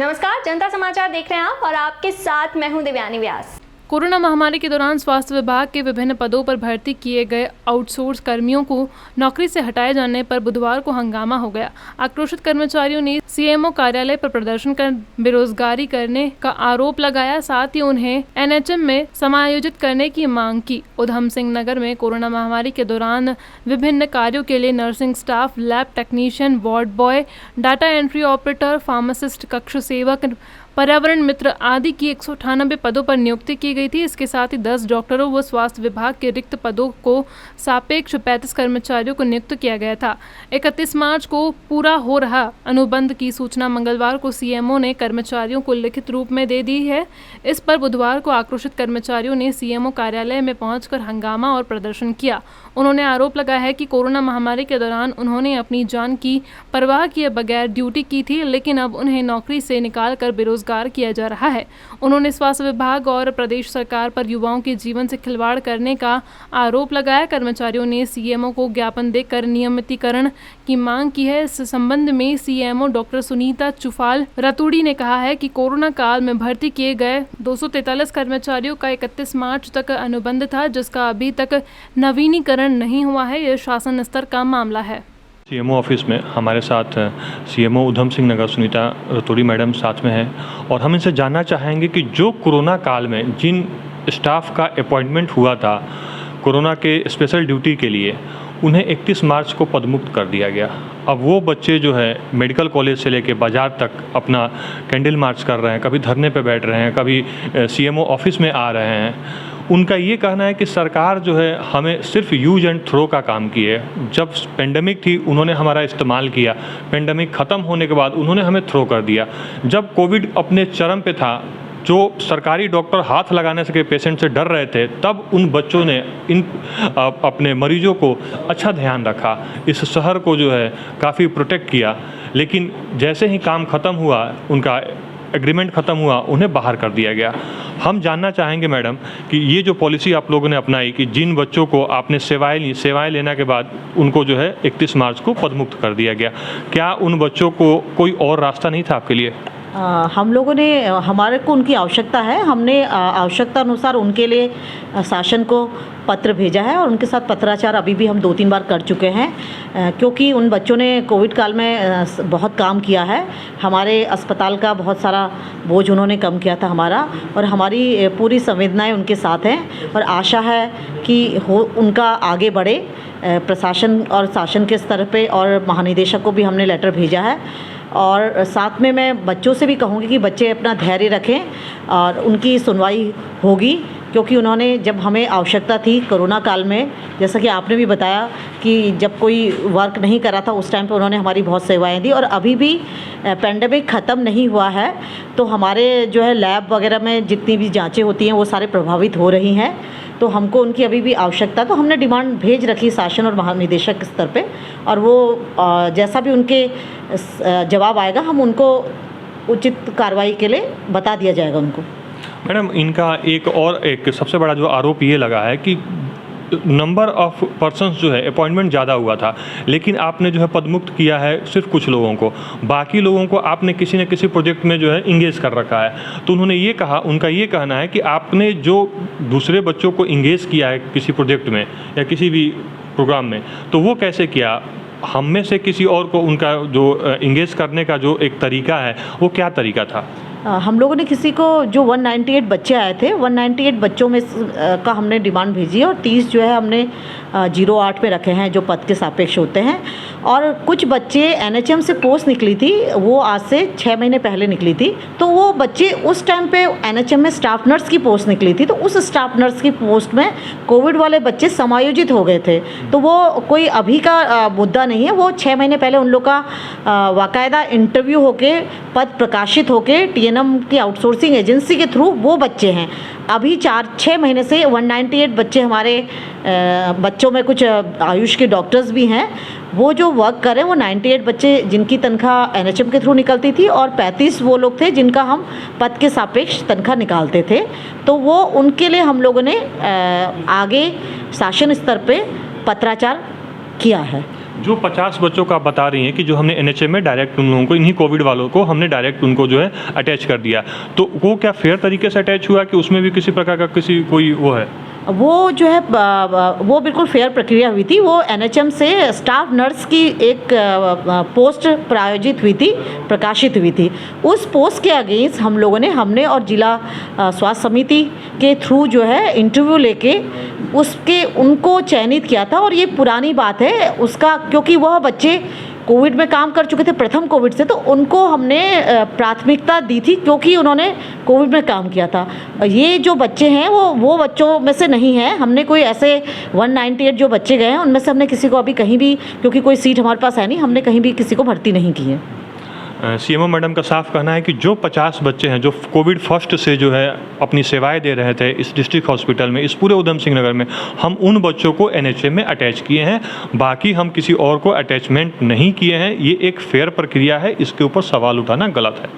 नमस्कार, जनता समाचार देख रहे हैं आप और आपके साथ मैं हूं दिव्यानी व्यास। कोरोना महामारी के दौरान स्वास्थ्य विभाग के विभिन्न पदों पर भर्ती किए गए आउटसोर्स कर्मियों को नौकरी से हटाए जाने पर बुधवार को हंगामा हो गया। आक्रोशित कर्मचारियों ने सीएमओ कार्यालय पर प्रदर्शन कर बेरोजगारी करने का आरोप लगाया, साथ ही उन्हें एनएचएम में समायोजित करने की मांग की। उधम सिंह नगर में कोरोना महामारी के दौरान विभिन्न कार्यों के लिए nursing staff, lab technician, ward boy, data entry operator, pharmacist, कक्ष सेवक, पर्यावरण मित्र आदि की 198 पदों पर नियुक्ति की गई थी। इसके साथ ही 10 डॉक्टरों व स्वास्थ्य विभाग के रिक्त पदों को सापेक्ष 35 कर्मचारियों को नियुक्त किया गया था। 31 मार्च को पूरा हो रहा अनुबंध की सूचना मंगलवार को सीएमओ ने कर्मचारियों को लिखित रूप में दे दी है। इस पर बुधवार को आक्रोशित कर्मचारियों ने सीएमओ कार्यालय में पहुंचकर हंगामा और प्रदर्शन किया। उन्होंने आरोप लगाया है कि कोरोना महामारी के दौरान उन्होंने अपनी जान की परवाह किए बगैर ड्यूटी की थी, लेकिन अब उन्हें नौकरी से निकालकर बेरोजगार किया जा रहा है। उन्होंने स्वास्थ्य विभाग और प्रदेश सरकार पर युवाओं के जीवन से खिलवाड़ करने का आरोप लगाया। कर्मचारियों ने सीएमओ को ज्ञापन देकर नियमितीकरण की मांग की है। इस संबंध में सीएमओ डॉक्टर सुनीता चुफाल रतूड़ी ने कहा है कि कोरोना काल में भर्ती किए गए 243 कर्मचारियों का 31 मार्च तक अनुबंध था, जिसका अभी तक नवीनीकरण नहीं हुआ है। यह शासन स्तर का मामला है। सीएमओ ऑफिस में हमारे साथ सीएमओ उधम सिंह नगर सुनीता रतूड़ी मैडम साथ में हैं और हम इनसे जानना चाहेंगे कि जो कोरोना काल में जिन स्टाफ का अपॉइंटमेंट हुआ था कोरोना के स्पेशल ड्यूटी के लिए, उन्हें 31 मार्च को पदमुक्त कर दिया गया। अब वो बच्चे जो है मेडिकल कॉलेज से लेके बाज़ार तक अपना कैंडल मार्च कर रहे हैं, कभी धरने पे बैठ रहे हैं, कभी सीएमओ ऑफिस में आ रहे हैं। उनका ये कहना है कि सरकार जो है हमें सिर्फ यूज एंड थ्रो का काम की है। जब पेंडेमिक थी उन्होंने हमारा इस्तेमाल किया, पेंडेमिक ख़त्म होने के बाद उन्होंने हमें थ्रो कर दिया। जब कोविड अपने चरम पे था, जो सरकारी डॉक्टर हाथ लगाने से पेशेंट से डर रहे थे, तब उन बच्चों ने अपने मरीजों को अच्छा ध्यान रखा, इस शहर को जो है काफ़ी प्रोटेक्ट किया। लेकिन जैसे ही काम ख़त्म हुआ, उनका एग्रीमेंट ख़त्म हुआ, उन्हें बाहर कर दिया गया। हम जानना चाहेंगे मैडम कि ये जो पॉलिसी आप लोगों ने अपनाई कि जिन बच्चों को आपने सेवाएं लेने के बाद उनको जो है 31 मार्च को पदमुक्त कर दिया गया, क्या उन बच्चों को कोई और रास्ता नहीं था आपके लिए? हम लोगों ने हमारे को उनकी आवश्यकता है, हमने आवश्यकता अनुसार उनके लिए शासन को पत्र भेजा है और उनके साथ पत्राचार अभी भी हम 2-3 बार कर चुके हैं, क्योंकि उन बच्चों ने कोविड काल में बहुत काम किया है। हमारे अस्पताल का बहुत सारा बोझ उन्होंने कम किया था हमारा, और हमारी पूरी संवेदनाएं उनके साथ हैं और आशा है कि उनका आगे बढ़े। प्रशासन और शासन के स्तर पे और महानिदेशक को भी हमने लेटर भेजा है, और साथ में मैं बच्चों से भी कहूँगी कि बच्चे अपना धैर्य रखें और उनकी सुनवाई होगी, क्योंकि उन्होंने जब हमें आवश्यकता थी कोरोना काल में, जैसा कि आपने भी बताया कि जब कोई वर्क नहीं करा था उस टाइम पे उन्होंने हमारी बहुत सेवाएं दी, और अभी भी पेंडेमिक ख़त्म नहीं हुआ है तो हमारे जो है लैब वगैरह में जितनी भी जांचें होती हैं वो सारे प्रभावित हो रही हैं। तो हमको उनकी अभी भी आवश्यकता, तो हमने डिमांड भेज रखी शासन और महानिदेशक स्तर पे, और वो जैसा भी उनके जवाब आएगा हम उनको उचित कार्रवाई के लिए बता दिया जाएगा उनको। मैडम, इनका एक सबसे बड़ा जो आरोप ये लगा है कि नंबर ऑफ पर्सन्स जो है अपॉइंटमेंट ज़्यादा हुआ था, लेकिन आपने जो है पदमुक्त किया है सिर्फ कुछ लोगों को, बाकी लोगों को आपने किसी न किसी प्रोजेक्ट में जो है इंगेज कर रखा है। तो उन्होंने ये कहा, उनका ये कहना है कि आपने जो दूसरे बच्चों को इंगेज किया है किसी प्रोजेक्ट में या किसी भी प्रोग्राम में, तो वो कैसे किया? हम में से किसी और को उनका जो इंगेज करने का जो एक तरीका है वो क्या तरीका था? हम लोगों ने किसी को, जो 198 बच्चे आए थे, 198 बच्चों में का हमने डिमांड भेजी और 30 जो है हमने 08 पे रखे हैं जो पद के सापेक्ष होते हैं। और कुछ बच्चे एनएचएम से पोस्ट निकली थी, वो आज से 6 महीने पहले निकली थी, तो वो बच्चे उस टाइम पे एनएचएम में स्टाफ नर्स की पोस्ट निकली थी, तो उस स्टाफ नर्स की पोस्ट में कोविड वाले बच्चे समायोजित हो गए थे। तो वो कोई अभी का मुद्दा नहीं है, वो 6 महीने पहले उन लोग का बाकायदा इंटरव्यू होके पद प्रकाशित होके टीएनएम की आउटसोर्सिंग एजेंसी के थ्रू वो बच्चे हैं। अभी 4-6 महीने से 198 बच्चे हमारे बच्चों में कुछ आयुष के डॉक्टर्स भी हैं, वो जो वर्क करें, वो 98 बच्चे जिनकी तनख्वाह एनएचएम के थ्रू निकलती थी और 35 वो लोग थे जिनका हम पद के सापेक्ष तनख्वाह निकालते थे। तो वो उनके लिए हम लोगों ने आगे शासन स्तर पे पत्राचार किया है। जो 50 बच्चों का आप बता रही हैं कि जो हमने एनएचएम में डायरेक्ट उन लोगों को, इन्हीं कोविड वालों को हमने डायरेक्ट उनको जो है अटैच कर दिया, तो वो क्या फेयर तरीके से अटैच हुआ कि उसमें भी किसी प्रकार का किसी कोई वो है? वो जो है वो बिल्कुल फेयर प्रक्रिया हुई थी। वो एनएचएम से स्टाफ नर्स की एक पोस्ट प्रायोजित हुई थी, प्रकाशित हुई थी। उस पोस्ट के अगेंस्ट हमने और जिला स्वास्थ्य समिति के थ्रू जो है इंटरव्यू लेके उनको चयनित किया था। और ये पुरानी बात है उसका, क्योंकि वह बच्चे कोविड में काम कर चुके थे प्रथम कोविड से, तो उनको हमने प्राथमिकता दी थी क्योंकि उन्होंने कोविड में काम किया था। ये जो बच्चे हैं वो बच्चों में से नहीं है। हमने कोई ऐसे 198 जो बच्चे गए हैं उनमें से हमने किसी को अभी कहीं भी, क्योंकि कोई सीट हमारे पास है नहीं, हमने कहीं भी किसी को भर्ती नहीं की है। सीएमओ मैडम का साफ कहना है कि जो 50 बच्चे हैं जो कोविड फर्स्ट से जो है अपनी सेवाएं दे रहे थे इस डिस्ट्रिक्ट हॉस्पिटल में, इस पूरे उधम सिंह नगर में, हम उन बच्चों को एनएचएम में अटैच किए हैं, बाकी हम किसी और को अटैचमेंट नहीं किए हैं। ये एक फेयर प्रक्रिया है, इसके ऊपर सवाल उठाना गलत है।